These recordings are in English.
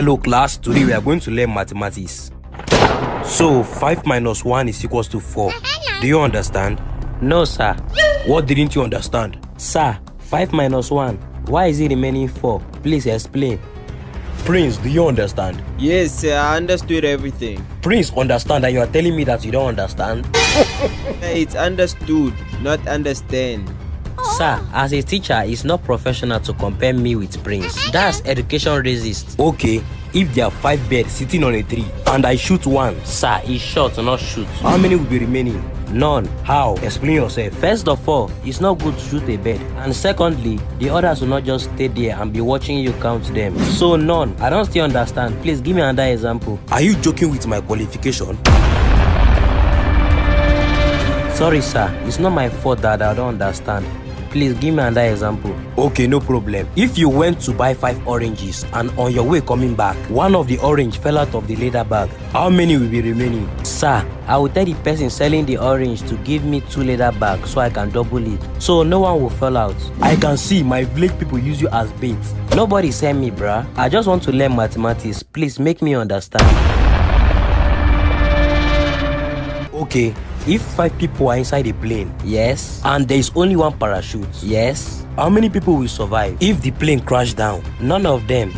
Hello class, today we are going to learn mathematics. So 5 minus 1 is equals to 4. Do you understand? No, sir. What didn't you understand? Sir, 5 minus 1. Why is it remaining 4? Please explain. Prince, do you understand? Yes, sir, I understood everything. Prince, understand, and you are telling me that you don't understand? It's understood, not understand. Sir, as a teacher, it's not professional to compare me with Prince. That's education racist. Okay, if there are 5 birds sitting on a tree and I shoot one, Sir, it's shot, not shoot. how many will be remaining? None. How? Explain yourself. First of all, it's not good to shoot a bird. And secondly, the others will not just stay there and be watching you count them. So none. I don't still understand. Please give me another example. Are you joking with my qualification? Sorry, sir. It's not my fault that I don't understand. Please give me another example. Okay, no problem. If you went to buy 5 oranges and on your way coming back, one of the orange fell out of the leather bag, how many will be remaining? Sir, I will tell the person selling the orange to give me 2 leather bags so I can double it. So no one will fall out. I can see my village people use you as bait. Nobody send me, bruh. I just want to learn mathematics. Please make me understand. Okay, if 5 people are inside a plane, Yes. and there is only one parachute, Yes. how many people will survive if the plane crash down? None of them.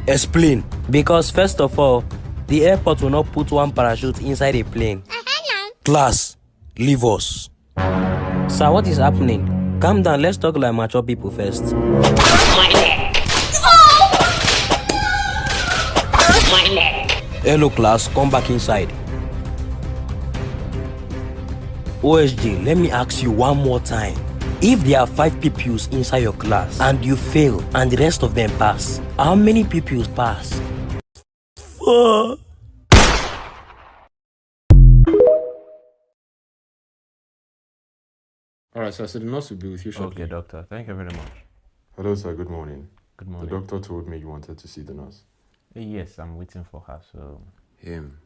Explain. Because first of all, the airport will not put one parachute inside a plane. Class, leave us. Sir, what is happening? Calm down. Let's talk like mature people first. Hello class, come back inside. OSJ, let me ask you one more time. If there are 5 pupils inside your class and you fail and the rest of them pass, how many pupils pass? 4. Alright, so the nurse will be with you shortly. Okay, doctor. Thank you very much. Hello, sir. Good morning. Good morning. The doctor told me you wanted to see the nurse. Yes, I'm waiting for her. So Him.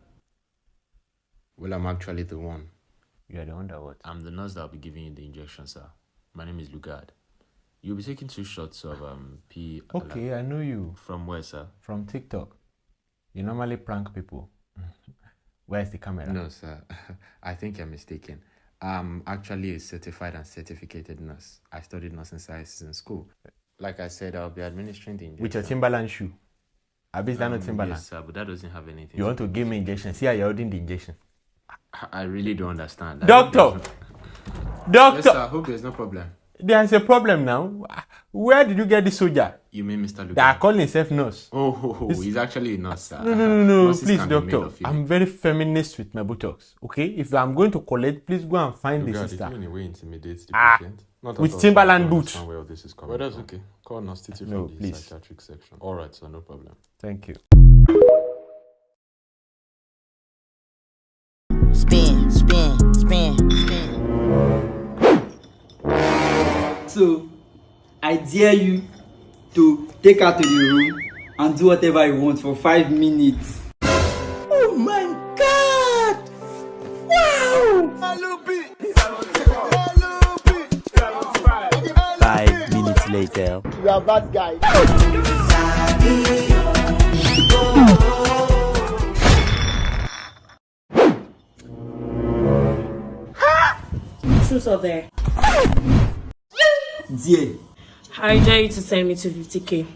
Well, I'm actually the one. you are the one that what? I'm the nurse that will be giving you the injection, sir. My name is Lugard. You'll be taking 2 shots of P. Okay, I know you From where, sir? from TikTok. You normally prank people. Where's the camera? No, sir. I think you're mistaken. I'm actually a certified and certificated nurse. I studied nursing sciences in school. Like I said, I'll be administering the injection. With your Timberland shoe. I bet that not Timberland. Yes, sir, but that doesn't have anything. You want to give me injection? See how you're holding the injection. I really don't understand. Doctor! Yes, Doctor! sir. I hope there's no problem. There's a problem now. Where did you get this soldier? You mean Mr. Lugard? That calling himself nurse. Oh, he's actually a nurse, sir. No, Nurses please, can be male doctor. or female. I'm very feminist with my buttocks. Okay? If I'm going to collect, please go and find the Lugard, sister. did you in a way intimidate the Ah, patient? Not with at all, Timberland sir. I boots. understand where all this is coming Well, that's from. okay. Call Nurse Titi No, from the please. psychiatric section. All right, sir. No problem. Thank you. Spin, spin, spin, spin. So, I dare you to take her to the room and do whatever you want for 5 minutes. Oh my God! Wow! 5 minutes later. You are bad guy. Shoes are there. Dear, I dare you to send me 250k.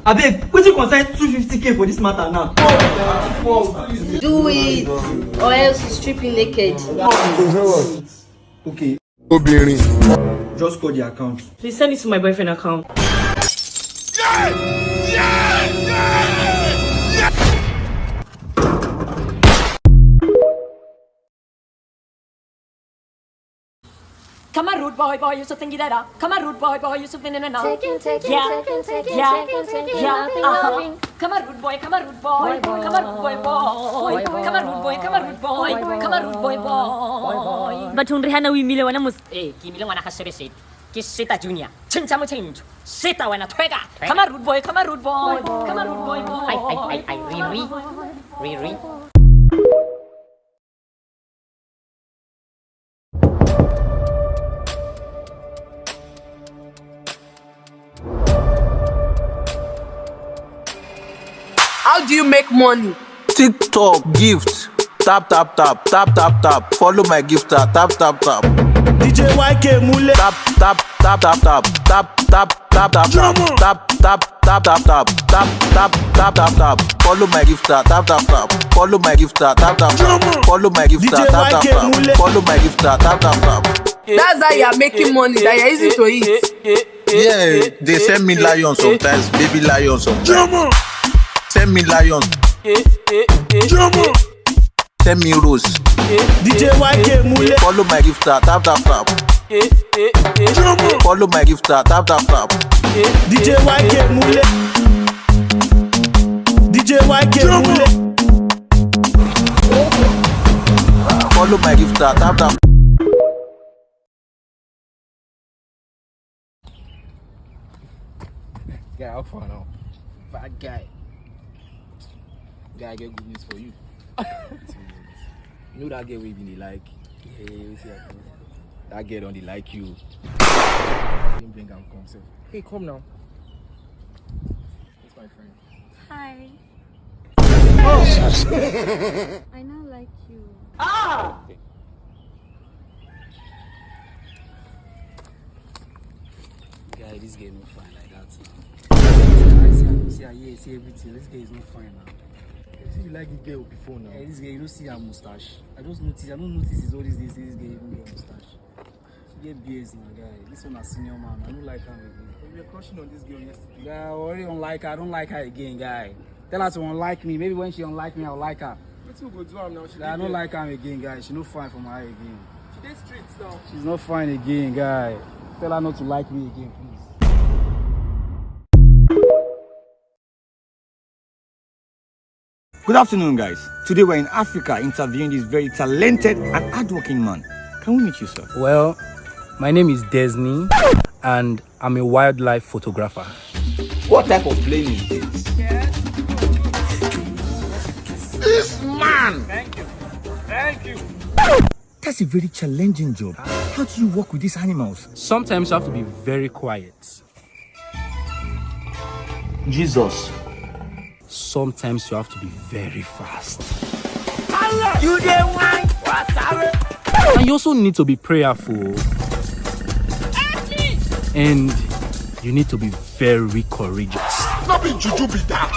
abeg, wetin concern 250k for this matter now? Do it, or else you strip you naked. Okay, just call the account. Please send it to my boyfriend account. Come on, rude boy, you so thingy that up. Come on, rude boy, you so thingy that up. Yeah. Come on, rude boy, come on, rude boy. Come on, rude boy, boy. Come on, rude boy, come on, rude boy. Come on, rude boy, boy. Batun Rihanna we mile wana mus. Kimile wana kasebe Kisita Junior. Chincha mo change. Sita wana twega. Come on, rude boy, come on, rude boy. Come on, rude boy, boy. Riri. do you make money? TikTok gift. Tap tap tap tap tap tap. Follow my gifter. Tap tap tap. DJ YK Mule. Tap tap tap tap tap tap tap tap tap tap tap tap tap tap tap tap tap tap tap tap. Follow my gifter. Tap tap tap. Follow my gifter. Tap tap tap. Follow my gifter. Tap tap tap. Follow my gifter. Tap tap tap. That's how you are making money, that you are easy to eat. Yeah, they send me lions sometimes, baby lions sometimes. Send me lions. Send me rose. DJ YK Mule. Follow my gifter. Tap tap tap. Follow my gifter. Tap tap tap. DJ YK Mule. DJ YK Mule. Follow my gifter. Tap tap. Guy, how far now? Bad guy. Guy, I get good news for you. You know that girl we really like? Yeah, you see that. That girl don't like you. Didn't bring her come, sir. Hey, come now. That's my friend. Hi. Oh! I now like you. Ah! Guy, this game not fine like that. See everything. This guy is not fine now. See, you like the girl before now. Yeah, this guy, you don't see her mustache. I don't notice his all these days. This guy even get mustache. She get beards now, guy. This one a senior man. I don't like her again. You were crushing on this girl yesterday. Guy, I already don't like her. I don't like her again, guy. Tell her to unlike me. Maybe when she unlike me, I'll like her. What you go do her now? I don't like her again, guy. She's not fine for my eye again. She did streets now. She's not fine again, guy. Tell her not to like me again, please. Good afternoon, guys. Today we're in Africa interviewing this very talented and hardworking man. Can we meet you, sir? Well, my name is Desni and I'm a wildlife photographer. What type of plane is this? This man! Thank you. Thank you. That's a very challenging job. How do you work with these animals? Sometimes you have to be very quiet. Jesus. Sometimes you have to be very fast. You the one. And you also need to be prayerful. And you need to be very courageous. Not be juju be that.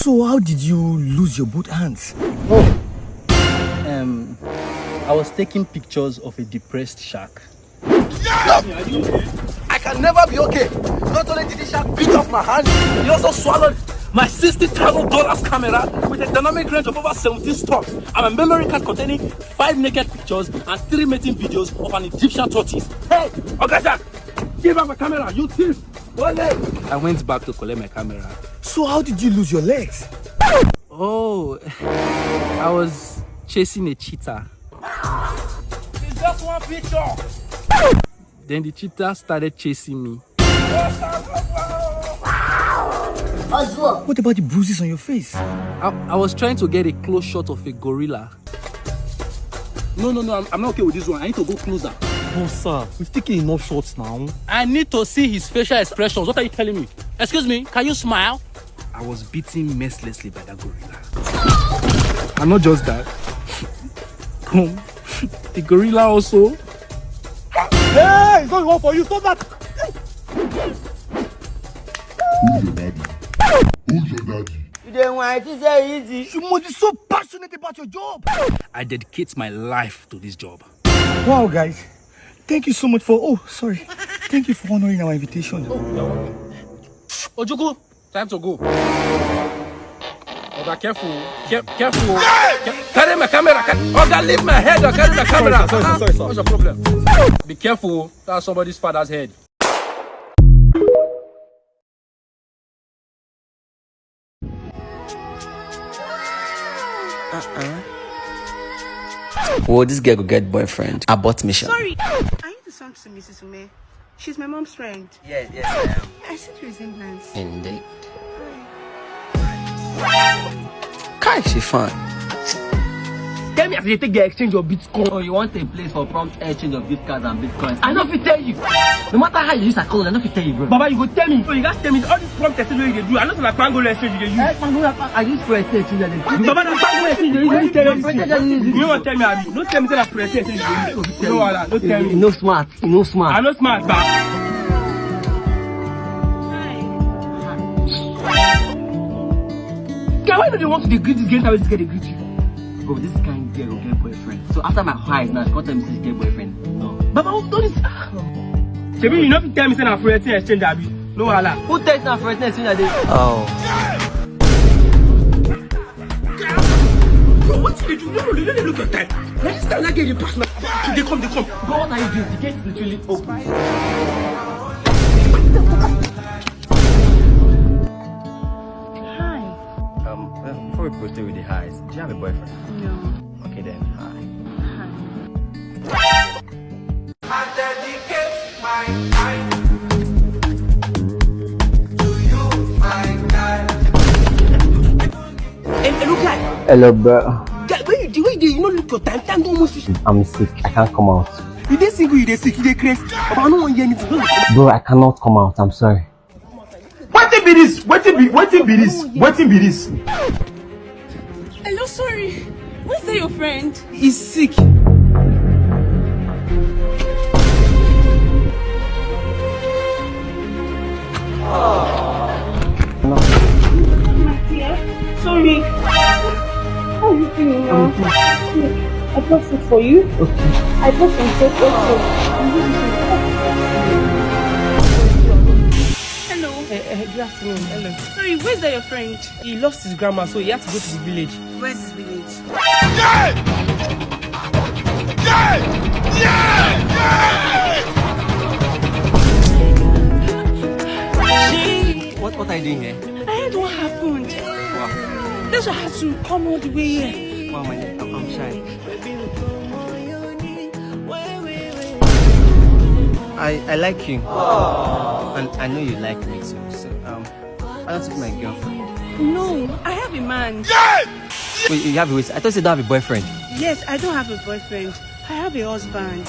So how did you lose your both hands? I was taking pictures of a depressed shark. I can never be okay. Not only did the shark beat off my hand, he also swallowed my $60,000 camera with a dynamic range of over 17 stops and a memory card containing 5 naked pictures and 3 mating videos of an Egyptian tortoise. Hey, okay, Jack, give up my camera, you thief. I went back to collect my camera. So how did you lose your legs? Oh, I was chasing a cheetah. It's just one picture. Then the cheetah started chasing me. What about the bruises on your face? I was trying to get a close shot of a gorilla. No, I'm not okay with this one. I need to go closer. Oh, sir, we've taken enough shots now. I need to see his facial expressions. What are you telling me? Excuse me, can you smile? I was beaten mercilessly by that gorilla. And not just that. The gorilla also. Hey, it's not one for you. Stop that. Who's your daddy? Who's your daddy? You don't want to say easy. You must be so passionate about your job. I dedicate my life to this job. Wow, guys. Thank you so much for... Oh, sorry. Thank you for honoring our invitation. Ojuku, time to go. Oga, careful. Careful. Carry my camera. Oga, leave my head or carry my camera. Sorry. What's your problem? Be careful. That's somebody's father's head. Oh, this girl go get boyfriend. Abort mission. Sorry, I need to talk to Mrs. Ume. She's my mom's friend. Yes, I am. I see the resemblance. Indeed. Kai, she fine. Tell me as they take the exchange of Bitcoin. Oh, you want a place for prompt exchange of gift cards and Bitcoins? I know if you tell you. No matter how you use a code, I know if you tell you, bro. Baba, you go tell me. So you guys tell me all this prompt exchange you do. I know like Pango exchange you use. I use for exchange. Baba, that's Pango exchange you use. You won't tell me, Abi. Don't tell me that for exchange you use. No, don't tell me. No smart. No smart. I'm not smart, Baba. Why do they want to greet this girl? How is this girl they greet you? Bro, this kind of girl will get boyfriend. So after my highs now, she can't tell me she's get boyfriend. No. Baba, who told this? Shebi, you know if you tell me say na for exchange, Abi. No wahala. Who tells na for exchange that day? Oh. Bro, what did they do? No, they don't look at time. Let this time, that girl, you pass my. They come. Bro, what are you doing? The gate is literally open. Before we proceed with the highs, do you have a boyfriend? No. Okay then, hi. Hi. I dedicate my time to you, my guy. Hey, look like. Hello, bro. Guy, where you don't look your time. Time don't almost. I'm sick. I can't come out. You dey single, you dey sick, you dey crazy. But I don't want to hear anything. Bro, I cannot come out. I'm sorry. What be this? What be this? Hello, sorry. Where's your friend? He's sick. Sorry. How are you feeling now? I brought food for you. Okay. I brought some cake also. Hello. Good afternoon. Hello. Sorry, where's your friend? He lost his grandma, so he had to go to the village. Where's his village? What are you doing here? I heard what happened. Wow. That's why I had to come all the way here. Wow, I'm shy. I like you. And I know you like me too. So I don't take my girlfriend. No, I have a man. Wait, you have a waist. I thought you don't have a boyfriend. Yes, I don't have a boyfriend. I have a husband.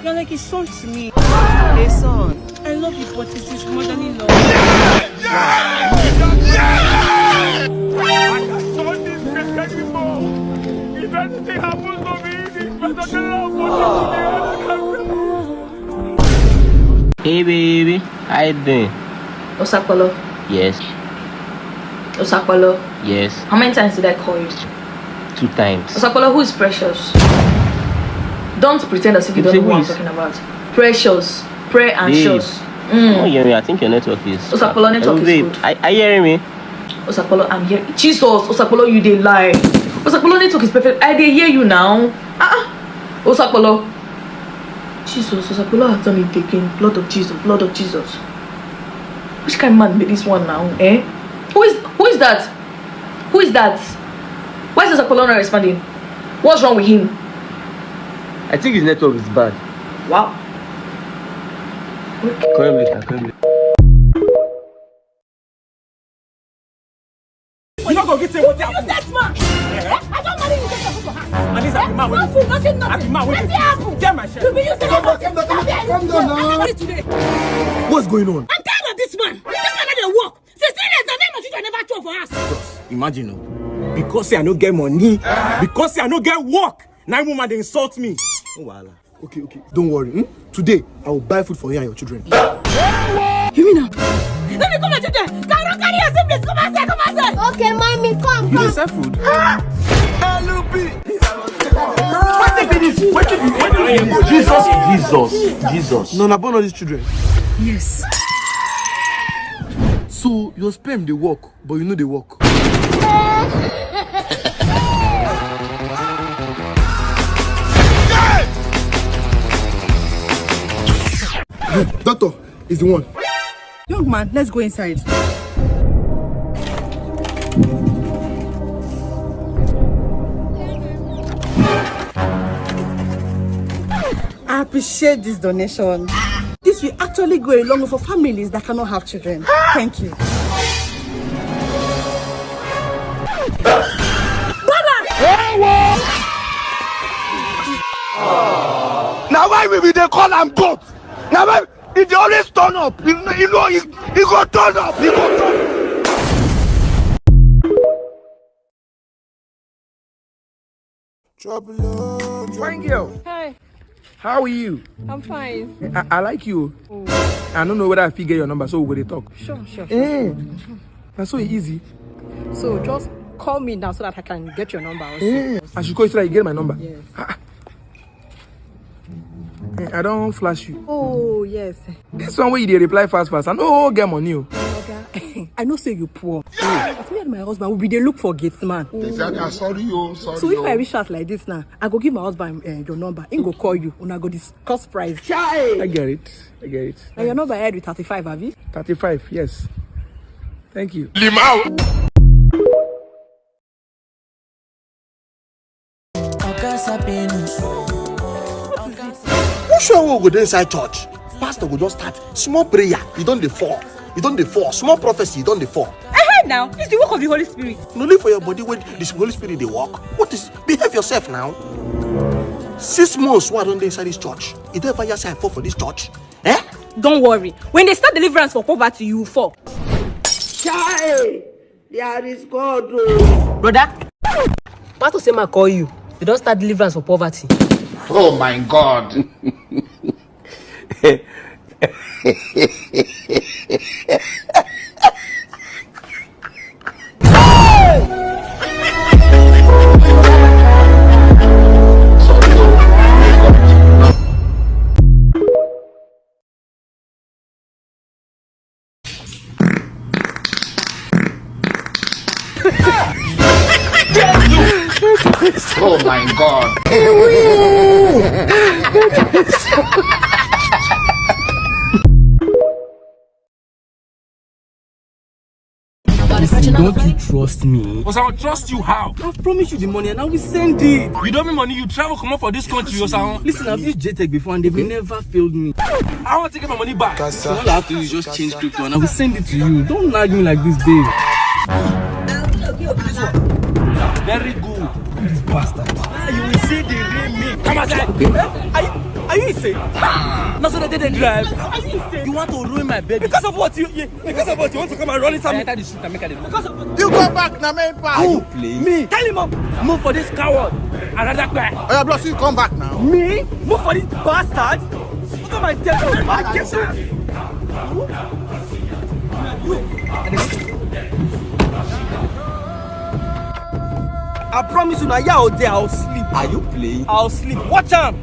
You're like a son to me. A son. I love you, but it is motherly love. I can't stand this bitch anymore. If anything happens to me, this better than Hey baby, how you doing? Osapolo. Yes. Osapolo. Yes. How many times did I call you? 2 times. Osapolo, who is Precious? Don't pretend as if you don't know what I'm talking about. Precious. Pray and shows. Oh, yeah, I think your network is. Osapolo, network is good. Are you hearing me? Osapolo, I'm here. Jesus, Osapolo, you dey lie. Osapolo, network is perfect. I dey hear you now. Osapolo. Jesus, Osapolo has done it again. Blood of Jesus, blood of Jesus. Which kind of man made this one now? Eh? Who is that? Who is that? Why is Osapolo not responding? What's wrong with him? I think his network is bad. Wow. Call him later. You're not going to get what happened. That man! I don't marry you for her. And this happy man. Nothing. Happy man. Nothing happened. Tell my shit. You be using Calm down now. What's going on? I'm tired of this man. This man doesn't work. 16 years, the name of children never throw for us. Imagine, because I no get money, because I no get work, now woman they insult me. Oh, voila. Okay, don't worry. Today I will buy food for you and your children. You mean now? Let me come and children. Carry your siblings. Come and say. Okay, mommy, come. You dey sell food? Jesus. No, na born all these children. Yes. So your sperm they work, but you know they work. Doctor is the one. Young man, let's go inside. I appreciate this donation. This will actually go a long way for families that cannot have children. Thank you. Brother! why we dey call am goat? Now why he dey always turn up? He go turn up. He go turn up. Fine girl. Hi, How are you? I'm fine. I like you. I don't know whether I figure your number, so we're going to talk. Sure. That's so easy. So just call me now so that I can get your number. I should call you so that you get my number. Yes. I don't flash you. Oh, yes. This one where you dey reply fast. I know get money. Okay. I know say you poor. As me and my husband, we be dey look for gates man. Exactly. Sorry. So if I reach out like this now, I go give my husband your number. He go call you. Una go discuss price. I get it. And your number head with 35, have you? 35, yes. Thank you. Limau. You sure we go dey inside church? Pastor go just start small prayer. You don't dey fall. Small prophecy. You don't dey fall. Now, it's the work of the Holy Spirit. No live for your body when the Holy Spirit dey work. What is? Behave yourself now. 6 months wey I don dey inside this church. You don't ever hear say I fall for this church? Don't worry. When they start deliverance for poverty, you will fall. Child, there is God. Brother, Pastor say ma call you. You don't start deliverance for poverty. Oh my God. Oh my God. Don't you trust me? Because I will trust you how? I've promised you the money and I will send it. You don't mean money, you travel, come up for this country, Osaon. Listen, I've used JTech before and they've never failed me. I want to get my money back. So all I have to do is just change crypto and I will send it to you. Don't nag me like this, babe. Very good. This bastard. You will see the real me. Come outside. Are you insane? Not so that they drive. Are you insane? You want to ruin my baby? Because of what? You want to come and run inside me? Enter the street and make a because of what? You go back now, man. Who? Me. Tell him move for this coward. Another guy. Oh, yeah, boss, you come back now. Me? Move for this bastard? Look at my death. I promise you now, out there, I'll sleep. Are you playing? I'll sleep. Watch out! No.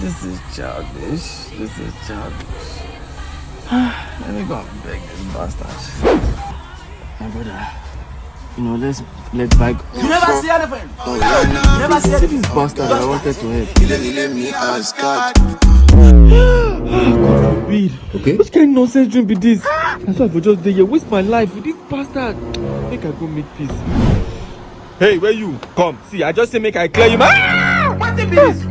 This is childish. Let me go and beg this bastard. My brother. Let's beg. You never see anything. You never see anything. This bastard, I wanted to help. Okay. Which kind of nonsense dream be this? That's why I for just dey here waste my life with this bastard. Make I go make peace. Hey, where you? Come, see, I just say make I clear you. What be this?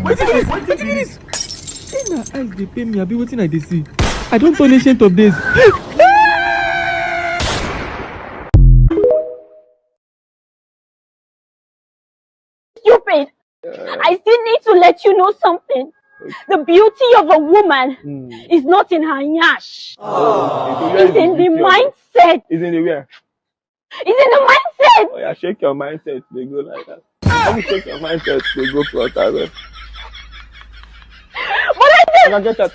Hey, na eyes dey pain me. I be waiting I dey see. I don't turn ancient of days. Stupid! I still need to let you know something. The beauty of a woman is not in her nyash. It's in the mindset. It's in the where? It's in the mindset. Oh yeah, shake your mindset. They go like that. Let me shake your mindset. They go for a But I can get that,